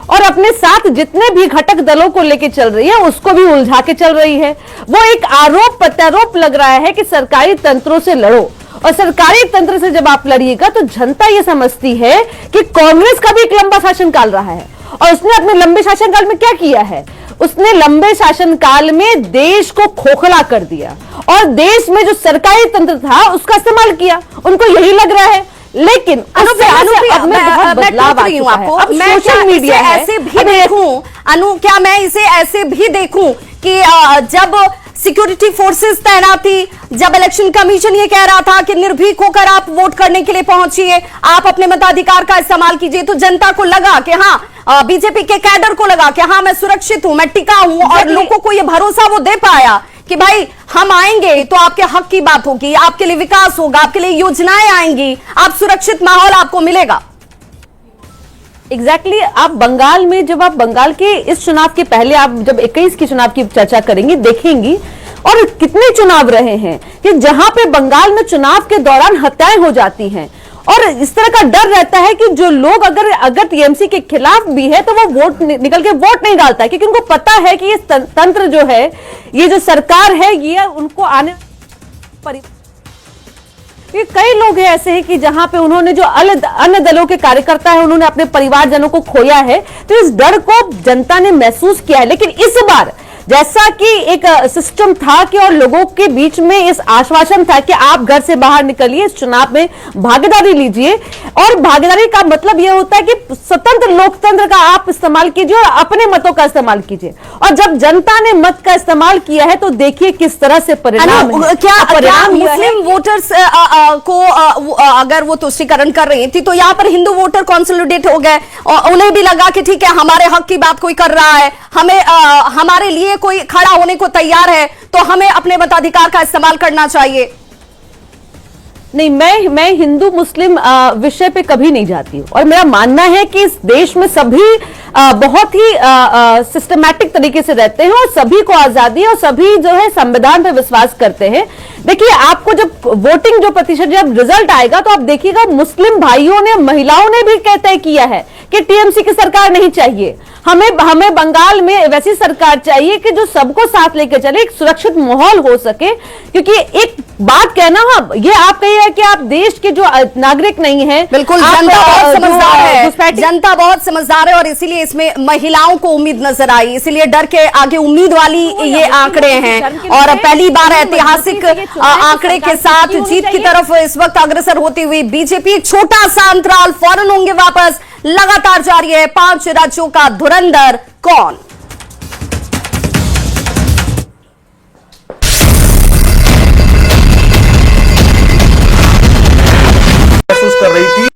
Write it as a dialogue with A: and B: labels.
A: और अपने साथ जितने भी घटक दलों को लेकर चल रही है उसको भी उलझा के चल रही है। वो एक आरोप प्रत्यारोप लग रहा है कि सरकारी तंत्रों से लड़ो, और सरकारी तंत्र से जब आप लड़िएगा तो जनता ये समझती है कि कांग्रेस का भी एक लंबा शासनकाल रहा है, और उसने अपने लंबे शासनकाल में क्या किया है, उसने लंबे शासनकाल में देश को खोखला कर दिया और देश में जो सरकारी तंत्र था उसका इस्तेमाल किया। उनको यही लग रहा है, लेकिन
B: मैं सोशल मीडिया ऐसे भी देखूं, क्या मैं इसे ऐसे भी देखूं कि जब सिक्योरिटी फोर्सेस तैनात थी, जब इलेक्शन कमीशन ये कह रहा था कि निर्भीक होकर आप वोट करने के लिए पहुंचिए, आप अपने मताधिकार का इस्तेमाल कीजिए, तो जनता को लगा कि हाँ, बीजेपी के कैडर को लगा कि हाँ मैं सुरक्षित हूं, मैं टिका हूं, और लोगों को ये भरोसा वो दे पाया कि भाई हम आएंगे तो आपके हक की बात होगी, आपके लिए विकास होगा, आपके लिए योजनाएं आएंगी, आप सुरक्षित माहौल आपको मिलेगा।
A: एग्जैक्टली आप बंगाल में, जब आप बंगाल के इस चुनाव के पहले आप जब 21 के चुनाव की चर्चा करेंगी देखेंगी, और कितने चुनाव रहे हैं कि जहां पे बंगाल में चुनाव के दौरान हत्याएं हो जाती हैं, और इस तरह का डर रहता है कि जो लोग अगर टीएमसी के खिलाफ भी है तो वो वोट निकल के वोट नहीं डालता है, क्योंकि उनको पता है कि ये तंत्र जो है, ये जो सरकार है, ये उनको आने ये कई लोग हैं ऐसे हैं कि जहां पे उन्होंने जो अन्य दलों के कार्यकर्ता है उन्होंने अपने परिवारजनों को खोया है, तो इस डर को जनता ने महसूस किया है। लेकिन इस बार जैसा कि एक सिस्टम था कि और लोगों के बीच में इस आश्वासन था कि आप घर से बाहर निकलिए, इस चुनाव में भागीदारी लीजिए, और भागीदारी का मतलब यह होता है कि स्वतंत्र लोकतंत्र का आप इस्तेमाल कीजिए और अपने मतों का इस्तेमाल कीजिए। और जब जनता ने मत का इस्तेमाल किया है तो देखिए किस तरह से परिणाम है।
B: क्या मुस्लिम वोटर्स को अगर वो तुष्टीकरण कर रही थी तो यहाँ पर हिंदू वोटर कंसोलिडेट हो गए, उन्हें भी लगा कि ठीक है हमारे हक की बात कोई कर रहा है, हमें हमारे लिए कोई खड़ा होने को तैयार है, तो हमें अपने मताधिकार का इस्तेमाल करना चाहिए।
A: नहीं, मैं हिंदू मुस्लिम विषय पे कभी नहीं जाती हूं, और मेरा मानना है कि इस देश में सभी बहुत ही सिस्टमैटिक तरीके से रहते हैं और सभी को आजादी है और सभी जो है संविधान पे विश्वास करते हैं। देखिए, आपको जब वोटिंग जो प्रतिशत जब रिजल्ट आएगा तो आप देखिएगा मुस्लिम भाइयों ने, महिलाओं ने भी तय किया है कि टीएमसी की सरकार नहीं चाहिए, हमें बंगाल में वैसी सरकार चाहिए कि जो सबको साथ लेकर चले, एक सुरक्षित माहौल हो सके। क्योंकि एक बात कहना, हाँ, ये आप कहिए कि आप देश के जो नागरिक नहीं है,
B: बिल्कुल जनता बहुत समझदार है, जनता बहुत समझदार है, और इसीलिए इसमें महिलाओं को उम्मीद नजर आई, इसीलिए डर के आगे उम्मीद वाली ये आंकड़े हैं, और पहली बार ऐतिहासिक आंकड़े के साथ जीत की तरफ इस वक्त अग्रसर होती हुई बीजेपी। एक छोटा सा अंतराल, फौरन होंगे वापस, लगातार जारी है 5 राज्यों का धुरंधर कौन।